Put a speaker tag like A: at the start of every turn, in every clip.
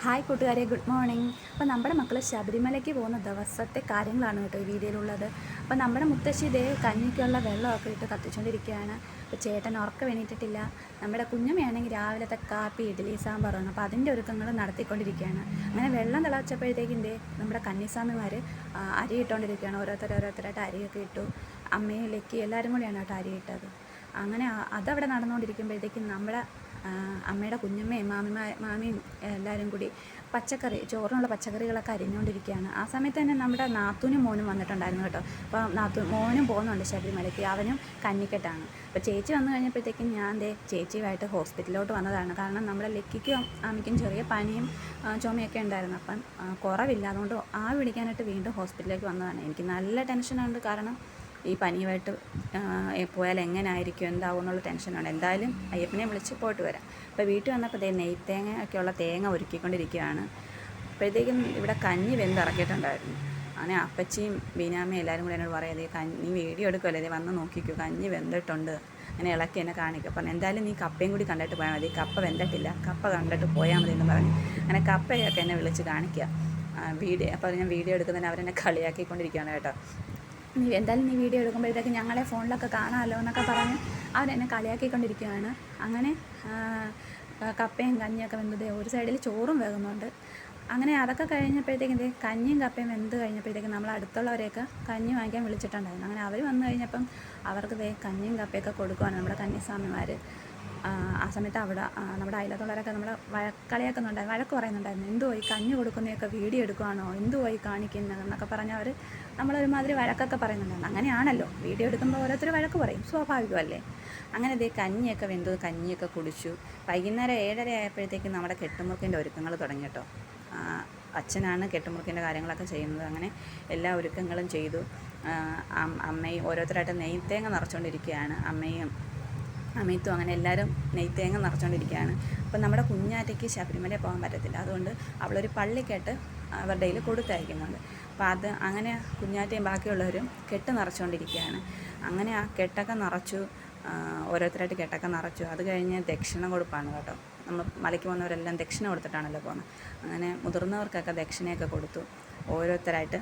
A: Hi കൂട്ടുകാരെ, good morning. അപ്പോൾ നമ്മുടെ മക്കൾ ശബരിമലയ്ക്ക് പോകുന്ന ദിവസത്തെ കാര്യങ്ങളാണ് കേട്ടോ ഈ വീഡിയോയിലുള്ളത്. അപ്പോൾ നമ്മുടെ മുത്തശ്ശി ഇതേ കഞ്ഞിക്കുള്ള വെള്ളമൊക്കെ ഇട്ട് കത്തിച്ചുകൊണ്ടിരിക്കുകയാണ്. അപ്പോൾ ചേട്ടൻ ഉറക്കം എണീറ്റിട്ടില്ല. നമ്മുടെ കുഞ്ഞമ്മയാണെങ്കിൽ രാവിലത്തെ കാപ്പി, ഇഡ്ഡലി, സാമ്പാറാണ്. അപ്പോൾ അതിൻ്റെ ഒരുക്കങ്ങൾ നടത്തിക്കൊണ്ടിരിക്കുകയാണ്. അങ്ങനെ വെള്ളം തിളച്ചപ്പോഴത്തേക്കും നമ്മുടെ കന്നിസ്വാമിമാർ അരി ഇട്ടുകൊണ്ടിരിക്കുകയാണ്. ഓരോരുത്തരായിട്ട് അരിയൊക്കെ ഇട്ടു. അമ്മയും ലക്കി എല്ലാവരും കൂടിയാണ് കേട്ടോ അരി ഇട്ടത്. അങ്ങനെ അതവിടെ നടന്നുകൊണ്ടിരിക്കുമ്പോഴത്തേക്കും നമ്മുടെ അമ്മയുടെ കുഞ്ഞമ്മയും മാമിയും എല്ലാവരും കൂടി ചോറിനുള്ള പച്ചക്കറികളൊക്കെ അരിഞ്ഞുകൊണ്ടിരിക്കുകയാണ്. ആ സമയത്ത് തന്നെ നമ്മുടെ നാത്തൂനും മോനും വന്നിട്ടുണ്ടായിരുന്നു കേട്ടോ. അപ്പോൾ മോനും പോകുന്നുണ്ട് ശബരിമലയ്ക്ക്, അവനും കന്നിക്കെട്ടാണ്. അപ്പോൾ ചേച്ചി വന്നു കഴിഞ്ഞപ്പോഴത്തേക്കും ഞാൻ ചേച്ചിയുമായിട്ട് ഹോസ്പിറ്റലിലോട്ട് വന്നതാണ്. കാരണം നമ്മുടെ ലക്കിക്കും അമ്മയ്ക്കും ചെറിയ പനിയും ചുമയൊക്കെ ഉണ്ടായിരുന്നു. അപ്പം കുറവില്ല, അതുകൊണ്ട് ആവി പിടിക്കാനായിട്ട് വീണ്ടും ഹോസ്പിറ്റലിലേക്ക് വന്നതാണ്. എനിക്ക് നല്ല ടെൻഷനുണ്ട്. കാരണം ഈ പനിയുമായിട്ട് പോയാൽ എങ്ങനെ ആയിരിക്കും, എന്താവും എന്നുള്ള ടെൻഷനുണ്ട്. എന്തായാലും അയ്യപ്പനെ വിളിച്ച് പോയിട്ട് വരാം. അപ്പോൾ വീട്ടിൽ വന്നപ്പോൾ നെയ്ത്തേങ്ങ ഒക്കെയുള്ള തേങ്ങ ഒരുക്കിക്കൊണ്ടിരിക്കുകയാണ്. അപ്പോഴത്തേക്കും ഇവിടെ കഞ്ഞി വെന്തിറക്കിയിട്ടുണ്ടായിരുന്നു. അങ്ങനെ അപ്പച്ചിയും ബീനാമ്മയും എല്ലാവരും കൂടി എന്നോട് പറയാം, നീ വീഡിയോ എടുക്കുമല്ലേ, വന്ന് നോക്കിക്കോ, കഞ്ഞി വെന്തിട്ടുണ്ട്. അങ്ങനെ ഇളക്കി എന്നെ കാണിക്കും. അപ്പം എന്തായാലും നീ കപ്പയും കൂടി കണ്ടിട്ട് പോയാൽ മതി, കപ്പ വെന്തിട്ടില്ല, കപ്പ കണ്ടിട്ട് പോയാൽ മതി എന്ന് പറഞ്ഞു. അങ്ങനെ കപ്പയൊക്കെ എന്നെ വിളിച്ച് കാണിക്കുക അപ്പോൾ ഞാൻ വീഡിയോ എടുക്കുന്നതിന് അവരെന്നെ കളിയാക്കിക്കൊണ്ടിരിക്കുകയാണ് കേട്ടോ. എന്തായാലും നീ വീഡിയോ എടുക്കുമ്പോഴത്തേക്ക് ഞങ്ങളെ ഫോണിലൊക്കെ കാണാമല്ലോ എന്നൊക്കെ പറഞ്ഞ് അവരെന്നെ കളിയാക്കിക്കൊണ്ടിരിക്കുകയാണ്. അങ്ങനെ കപ്പയും കഞ്ഞിയൊക്കെ വെന്തത്, ഒരു സൈഡിൽ ചോറും വേകുന്നുണ്ട്. അങ്ങനെ അതൊക്കെ കഴിഞ്ഞപ്പോഴത്തേക്കും കഞ്ഞിയും കപ്പയും വെന്ത് കഴിഞ്ഞപ്പോഴത്തേക്കും നമ്മൾ അടുത്തുള്ളവരെയൊക്കെ കഞ്ഞി വാങ്ങിക്കാൻ വിളിച്ചിട്ടുണ്ടായിരുന്നു. അങ്ങനെ അവർ വന്നു കഴിഞ്ഞപ്പം അവർക്ക് കഞ്ഞിയും കപ്പയൊക്കെ കൊടുക്കുവാണ് നമ്മുടെ കന്നിസ്വാമിമാർ. ആ സമയത്ത് അവിടെ നമ്മുടെ അയലത്തുള്ളവരൊക്കെ നമ്മൾ വഴക്ക് പറയുന്നുണ്ടായിരുന്നു. എന്തുപോയി കഞ്ഞി കൊടുക്കുന്നതൊക്കെ വീഡിയോ എടുക്കുവാണോ, എന്തുപോയി കാണിക്കുന്നതെന്നൊക്കെ പറഞ്ഞവർ നമ്മളൊരുമാതിരി വഴക്കൊക്കെ പറയുന്നുണ്ടായിരുന്നു. അങ്ങനെയാണല്ലോ, വീഡിയോ എടുക്കുമ്പോൾ ഓരോരുത്തർ വഴക്ക് പറയും, സ്വാഭാവികമല്ലേ. അങ്ങനെ കഞ്ഞിയൊക്കെ വെന്തു, കഞ്ഞിയൊക്കെ കുടിച്ചു. വൈകുന്നേരം 7:30 ആയപ്പോഴത്തേക്കും നമ്മുടെ കെട്ടുമുറുക്കിൻ്റെ ഒരുക്കങ്ങൾ തുടങ്ങി കേട്ടോ. അച്ഛനാണ് കെട്ടുമുറുക്കിൻ്റെ കാര്യങ്ങളൊക്കെ ചെയ്യുന്നത്. അങ്ങനെ എല്ലാ ഒരുക്കങ്ങളും ചെയ്തു. അമ്മയും ഓരോരുത്തരായിട്ട് നെയ്ത്തേങ്ങ നിറച്ചുകൊണ്ടിരിക്കുകയാണ്. അമ്മയത്തും അങ്ങനെ എല്ലാവരും നെയ്ത്തേങ്ങ നിറച്ചുകൊണ്ടിരിക്കുകയാണ്. അപ്പം നമ്മുടെ കുഞ്ഞാറ്റയ്ക്ക് ശബരിമല പോകാൻ പറ്റത്തില്ല, അതുകൊണ്ട് അവളൊരു പള്ളിക്കെട്ട് അവരുടെ കയ്യിൽ കൊടുത്തയക്കുന്നുണ്ട്. അപ്പോൾ അങ്ങനെ കുഞ്ഞാറ്റയും ബാക്കിയുള്ളവരും കെട്ട് നിറച്ചുകൊണ്ടിരിക്കുകയാണ്. അങ്ങനെ ആ കെട്ടൊക്കെ നിറച്ചു, ഓരോരുത്തരായിട്ട് കെട്ടൊക്കെ നിറച്ചു. അത് കഴിഞ്ഞ് ദക്ഷിണ കൊടുപ്പാണ് കേട്ടോ. നമ്മൾ മലയ്ക്ക് പോകുന്നവരെല്ലാം ദക്ഷിണ കൊടുത്തിട്ടാണല്ലോ പോകുന്നത്. അങ്ങനെ മുതിർന്നവർക്കൊക്കെ ദക്ഷിണയൊക്കെ കൊടുത്തു. ഓരോരുത്തരായിട്ട്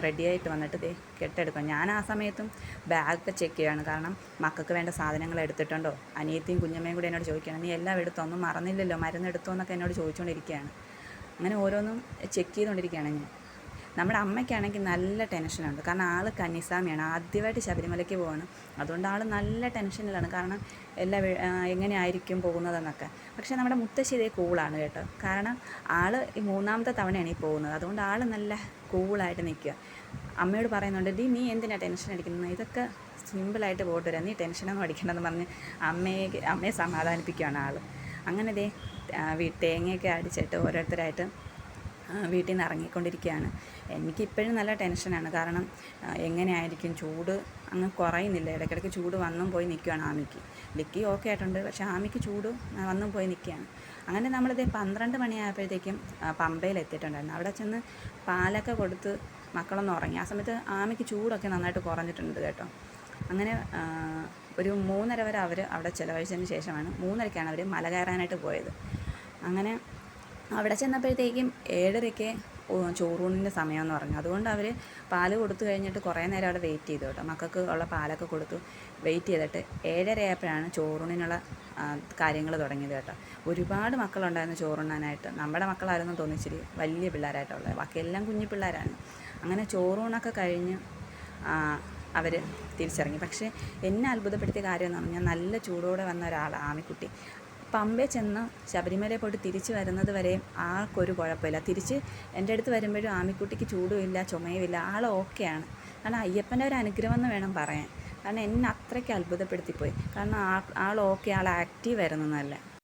A: റെഡിയായിട്ട് വന്നിട്ട് കെട്ടെടുക്കും. ഞാൻ ആ സമയത്തും ബാഗൊക്കെ ചെക്ക് ചെയ്യുകയാണ്. കാരണം മക്കൾക്ക് വേണ്ട സാധനങ്ങൾ എടുത്തിട്ടുണ്ടോ. അനിയത്തിയും കുഞ്ഞമ്മയും കൂടി എന്നോട് ചോദിക്കുകയാണ്, നീ എല്ലാം എടുത്തോ, ഒന്നും മറന്നില്ലല്ലോ, മരുന്നെടുത്തോ എന്നൊക്കെ എന്നോട് ചോദിച്ചുകൊണ്ടിരിക്കുകയാണ്. അങ്ങനെ ഓരോന്നും ചെക്ക് ചെയ്തുകൊണ്ടിരിക്കുകയാണ് ഞാൻ. നമ്മുടെ അമ്മയ്ക്കാണെങ്കിൽ നല്ല ടെൻഷനുണ്ട്. കാരണം ആൾ കന്നിസ്വാമിയാണ്, ആദ്യമായിട്ട് ശബരിമലയ്ക്ക് പോവാണ്. അതുകൊണ്ട് ആൾ നല്ല ടെൻഷനിലാണ്. കാരണം എങ്ങനെയായിരിക്കും പോകുന്നതെന്നൊക്കെ. പക്ഷേ നമ്മുടെ മുത്തശ്ശി കൂളാണ് കേട്ടോ. കാരണം ആൾ ഈ 3ാമത്തെ തവണയാണ് ഈ പോകുന്നത്. അതുകൊണ്ട് ആൾ നല്ല കൂളായിട്ട് നിൽക്കുക. അമ്മയോട് പറയുന്നുണ്ട്, നീ എന്തിനാണ് ടെൻഷൻ അടിക്കുന്നത്, ഇതൊക്കെ സിമ്പിളായിട്ട് പോയിട്ട് വരാം, നീ ടെൻഷനൊന്നും അടിക്കണമെന്ന് പറഞ്ഞ് അമ്മയെ സമാധാനിപ്പിക്കുകയാണ് ആൾ. അങ്ങനെ തേങ്ങയൊക്കെ അടിച്ചിട്ട് ഓരോരുത്തരായിട്ട് വീട്ടിൽ നിന്ന് ഇറങ്ങിക്കൊണ്ടിരിക്കുകയാണ്. എനിക്കിപ്പോഴും നല്ല ടെൻഷനാണ്. കാരണം എങ്ങനെയായിരിക്കും, ചൂട് അങ്ങ് കുറയുന്നില്ല, ഇടയ്ക്കിടയ്ക്ക് ചൂട് വന്നും പോയി നിൽക്കുകയാണ് ആമിക്ക്. ലിക്കി ഓക്കെ ആയിട്ടുണ്ട്, പക്ഷേ ആമിക്ക് ചൂട് വന്നും പോയി നിൽക്കുകയാണ്. അങ്ങനെ നമ്മളിത് 12 മണിയായപ്പോഴത്തേക്കും പമ്പയിൽ എത്തിയിട്ടുണ്ടായിരുന്നു. അവിടെ ചെന്ന് പാലൊക്കെ കൊടുത്ത് മക്കളൊന്ന് ഉറങ്ങി. ആ സമയത്ത് ആമിക്ക് ചൂടൊക്കെ നന്നായിട്ട് കുറഞ്ഞിട്ടുണ്ട് കേട്ടോ. അങ്ങനെ ഒരു 3:30 വരെ അവർ അവിടെ ചിലവഴിച്ചതിന് ശേഷമാണ് 3:30ക്കാണ് അവർ മല കയറാനായിട്ട് പോയത്. അങ്ങനെ അവിടെ ചെന്നപ്പോഴത്തേക്കും 7:30-ക്ക് ചോറൂണിൻ്റെ സമയമെന്ന് പറഞ്ഞു. അതുകൊണ്ട് അവർ പാല് കൊടുത്തു കഴിഞ്ഞിട്ട് കുറേ നേരം അവിടെ വെയിറ്റ് ചെയ്തു കേട്ടോ. മക്കൾക്ക് ഉള്ള പാലൊക്കെ കൊടുത്തു വെയിറ്റ് ചെയ്തിട്ട് 7:30 ആയപ്പോഴാണ് ചോറൂണിനുള്ള കാര്യങ്ങൾ തുടങ്ങിയത് കേട്ടോ. ഒരുപാട് മക്കളുണ്ടായിരുന്നു ചോറുണ്ണാനായിട്ട്. നമ്മുടെ മക്കളായിരുന്നു തോന്നിച്ചിരി വലിയ പിള്ളേരായിട്ടുള്ളത്, ബാക്കിയെല്ലാം കുഞ്ഞു പിള്ളേരാണ്. അങ്ങനെ ചോറൂണൊക്കെ കഴിഞ്ഞ് അവർ തിരിച്ചിറങ്ങി. പക്ഷേ എന്നെ അത്ഭുതപ്പെടുത്തിയ കാര്യം എന്ന് പറഞ്ഞാൽ, നല്ല ചൂടോടെ വന്ന ഒരാൾ ആമിക്കുട്ടി പമ്പയിൽ ചെന്ന് ശബരിമലയിൽ പോയിട്ട് തിരിച്ച് വരുന്നത് വരെയും ആൾക്കൊരു കുഴപ്പമില്ല. തിരിച്ച് എൻ്റെ അടുത്ത് വരുമ്പോഴും ആമിക്കുട്ടിക്ക് ചൂടുമില്ല, ചുമയുമില്ല, ആൾ ഓക്കെയാണ്. കാരണം അയ്യപ്പൻ്റെ ഒരു അനുഗ്രഹം എന്ന് വേണം പറയാൻ. കാരണം എന്നെ അത്രയ്ക്ക് അത്ഭുതപ്പെടുത്തിപ്പോയി. കാരണം ആൾ ഓക്കെ, ആൾ ആക്റ്റീവ് ആയിരുന്നു നല്ല.